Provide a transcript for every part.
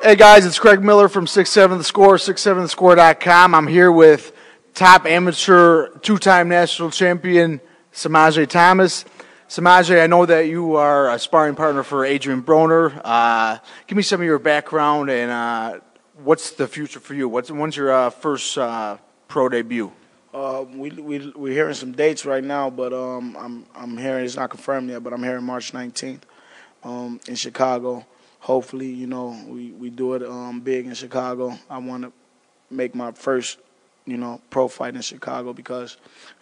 Hey guys, it's Craig Miller from 6-7 The Score, 67thescore.com. I'm here with top amateur two-time national champion Semajay Thomas. Semajay, I know that you are a sparring partner for Adrian Broner. Give me some of your background and what's the future for you? When's your first pro debut? We're hearing some dates right now, but I'm hearing it's not confirmed yet, but I'm hearing March 19th in Chicago. Hopefully, you know, we do it big in Chicago. I want to make my first, you know, pro fight in Chicago because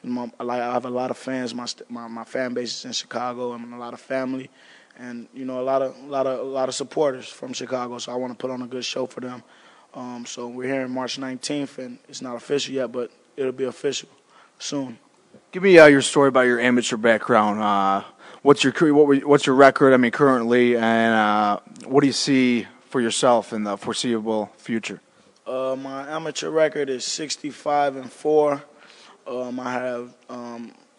I have a lot of fans. My fan base is in Chicago, and a lot of family, and you know, a lot of supporters from Chicago. So I want to put on a good show for them. So we're here on March 19th, and it's not official yet, but it'll be official soon. Give me your story about your amateur background. What's your record? I mean, currently, and what do you see for yourself in the foreseeable future? My amateur record is 65-4. I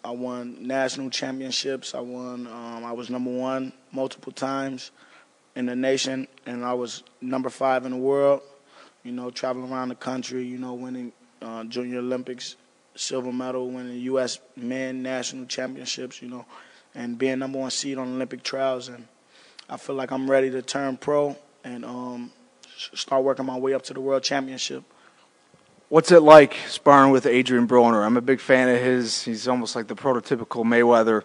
won national championships. I was number one multiple times in the nation, and I was number 5 in the world. You know, traveling around the country. You know, winning Junior Olympics silver medal, winning U.S. men national championships. You know, and being number 1 seed on Olympic trials. And I feel like I'm ready to turn pro and start working my way up to the world championship. What's it like sparring with Adrian Broner? I'm a big fan of his. He's almost like the prototypical Mayweather.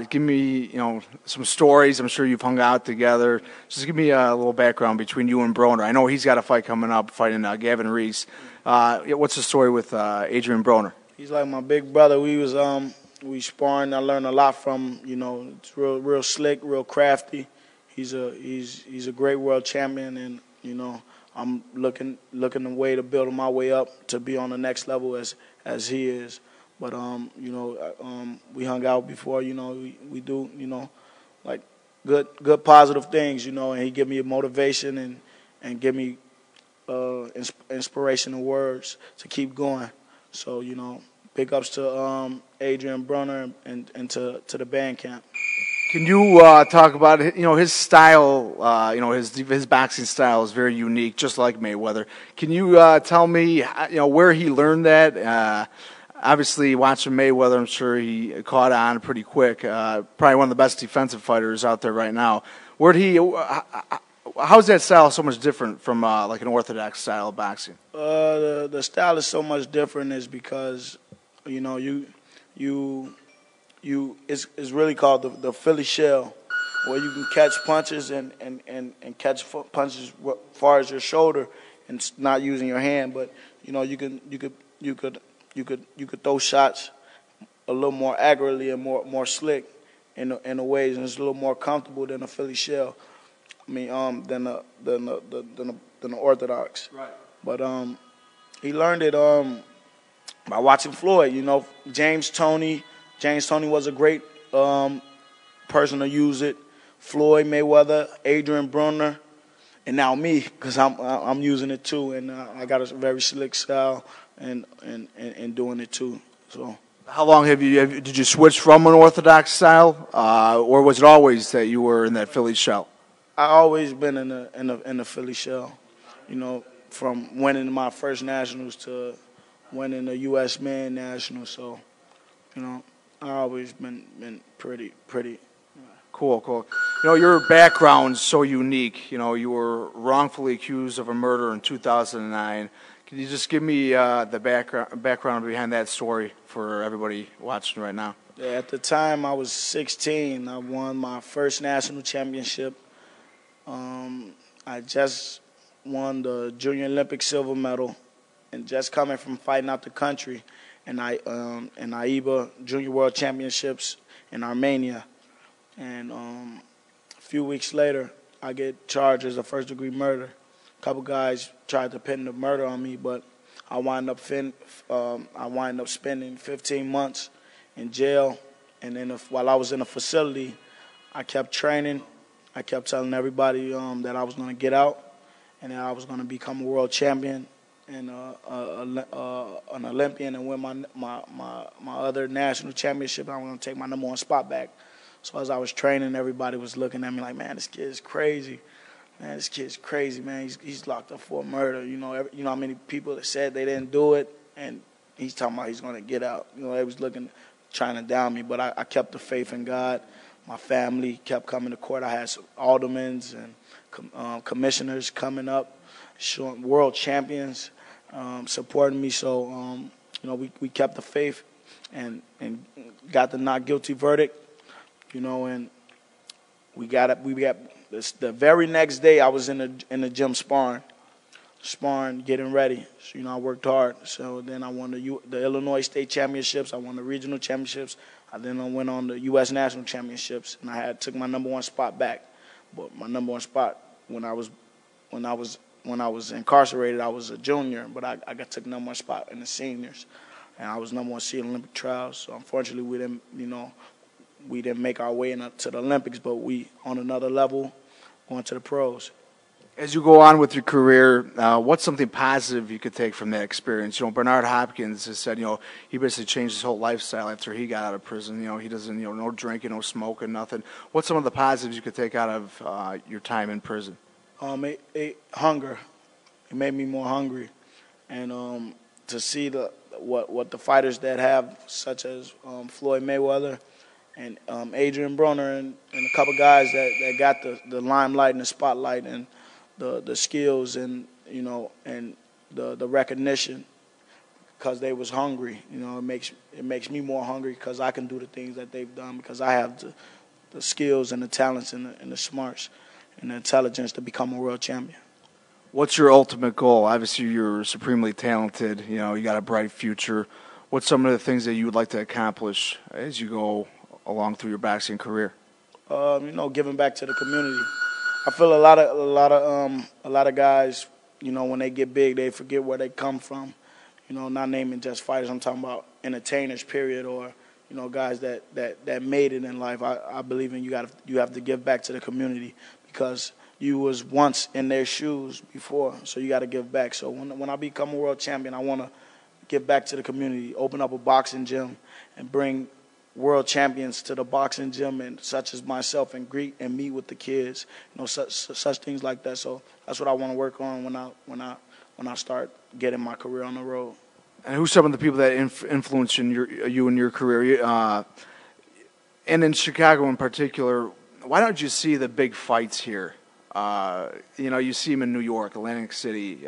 Give me, you know, some stories. I'm sure you've hung out together. Just give me a little background between you and Broner. I know he's got a fight coming up, fighting Gavin Reese. What's the story with Adrian Broner? He's like my big brother. We sparring. I learned a lot from. You know, it's real slick, real crafty. He's a great world champion, and you know, I'm looking a way to build my way up to be on the next level as he is. But you know, we hung out before. You know, we do, you know, like good positive things. You know, and he give me a motivation and give me inspirational words to keep going. So you know, big ups to Adrian Broner and to the band camp. Can you talk about, you know, his style? You know, his boxing style is very unique, just like Mayweather. Can you tell me, you know, where he learned that? Obviously, watching Mayweather, I'm sure he caught on pretty quick. Probably one of the best defensive fighters out there right now. How is that style so much different from like an orthodox style of boxing? The style is so much different is because, you know, it's really called the Philly shell, where you can catch punches and catch punches as far as your shoulder and not using your hand. But you know, you could throw shots a little more accurately and more slick in a ways, and it's a little more comfortable than a Philly shell. I mean, than the orthodox. Right. But he learned it by watching Floyd. You know, James Toney was a great person to use it. Floyd Mayweather, Adrian Broner, and now me, because I'm using it too, and I got a very slick style and doing it too. So. How long did you switch from an orthodox style, or was it always that you were in that Philly shell? I always been in the Philly shell, you know, from winning my first nationals to winning the U.S. men nationals. So, you know, I always been pretty. Cool. You know, your background's so unique. You know, you were wrongfully accused of a murder in 2009. Can you just give me the background behind that story for everybody watching right now? Yeah, at the time I was 16. I won my first national championship. I just won the Junior Olympic silver medal, and just coming from fighting out the country, and AIBA Junior World Championships in Armenia. And a few weeks later, I get charged as a first-degree murder. A couple guys tried to pin the murder on me, but I wind up spending 15 months in jail. And then while I was in a facility, I kept training. I kept telling everybody that I was going to get out and that I was going to become a world champion and an Olympian and win my other national championship. I was going to take my number 1 spot back. So as I was training, everybody was looking at me like, man, this kid is crazy. Man, this kid's crazy, man. He's locked up for murder. You know how many people that said they didn't do it, and he's talking about he's going to get out. You know, they was trying to down me, but I kept the faith in God. My family kept coming to court. I had some aldermen and commissioners coming up, showing world champions supporting me. So, you know, we kept the faith and got the not guilty verdict. You know, and we got this, the very next day I was in the gym sparring, getting ready. So, you know, I worked hard. So then I won the Illinois State Championships. I won the regional championships. I went on the U.S. National Championships, and I took my #1 spot back. But my #1 spot when I was incarcerated, I was a junior, but I took #1 spot in the seniors, and I was #1 seed in Olympic trials. So unfortunately, we didn't make our way to the Olympics, but we on another level, going to the pros. As you go on with your career, what's something positive you could take from that experience? You know, Bernard Hopkins has said, you know, he basically changed his whole lifestyle after he got out of prison. You know, he doesn't, you know, no drinking, no smoking, nothing. What's some of the positives you could take out of your time in prison? Hunger. It made me more hungry, and to see what the fighters that have, such as Floyd Mayweather and Adrian Broner and a couple guys that got the limelight and the spotlight and the skills and, you know, and the recognition because they was hungry. You know, it makes me more hungry because I can do the things that they've done because I have the skills and the talents and the smarts and the intelligence to become a world champion. What's your ultimate goal? Obviously, you're supremely talented. You know, you got a bright future. What's some of the things that you would like to accomplish as you go along through your boxing career? You know, giving back to the community. I feel a lot of guys, you know, when they get big, they forget where they come from. You know, not naming just fighters. I'm talking about entertainers, period, or, you know, guys that made it in life. I believe in you have to give back to the community because you was once in their shoes before, so you got to give back. So when I become a world champion, I want to give back to the community, open up a boxing gym, and bring world champions to the boxing gym, and such as myself, and greet and meet with the kids, you know, such things like that. So that's what I want to work on when I start getting my career on the road. And who's some of the people that influenced you in your career? And in Chicago in particular, why don't you see the big fights here? You know, you see them in New York, Atlantic City,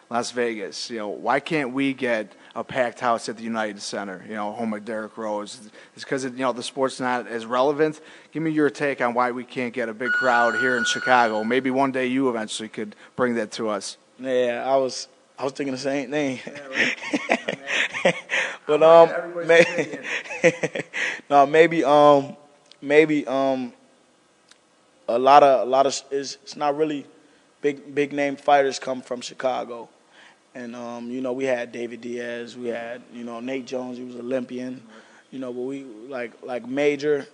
Las Vegas. You know, why can't we get a packed house at the United Center, you know, home of Derrick Rose? It's because, you know, the sport's not as relevant. Give me your take on why we can't get a big crowd here in Chicago. Maybe one day you eventually could bring that to us. Yeah, I was thinking the same thing. Yeah, but maybe a lot of it's not really big name fighters come from Chicago. And, you know, we had David Diaz, we had, you know, Nate Jones, he was Olympian, you know, but we, like major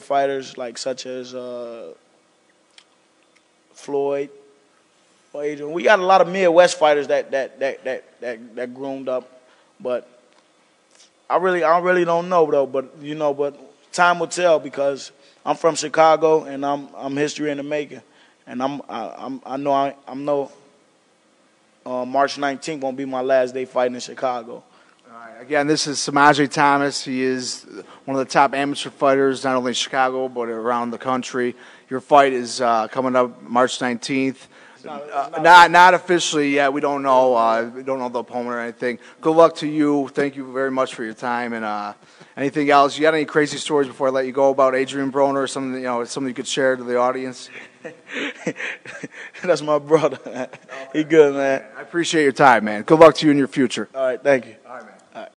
fighters, like such as Floyd or Adrian. We got a lot of Midwest fighters that groomed up, but I really don't know, though, but, you know, but time will tell because I'm from Chicago and I'm history in the making. And I know March 19th won't be my last day fighting in Chicago. All right. Again, this is Semajay Thomas. He is one of the top amateur fighters, not only in Chicago, but around the country. Your fight is coming up March 19th. Not officially yet. We don't know. We don't know the opponent or anything. Good luck to you. Thank you very much for your time. And anything else? You got any crazy stories before I let you go about Adrian Broner or something? You know, something you could share to the audience. That's my brother. He good, man. I appreciate your time, man. Good luck to you in your future. All right, thank you. All right, man.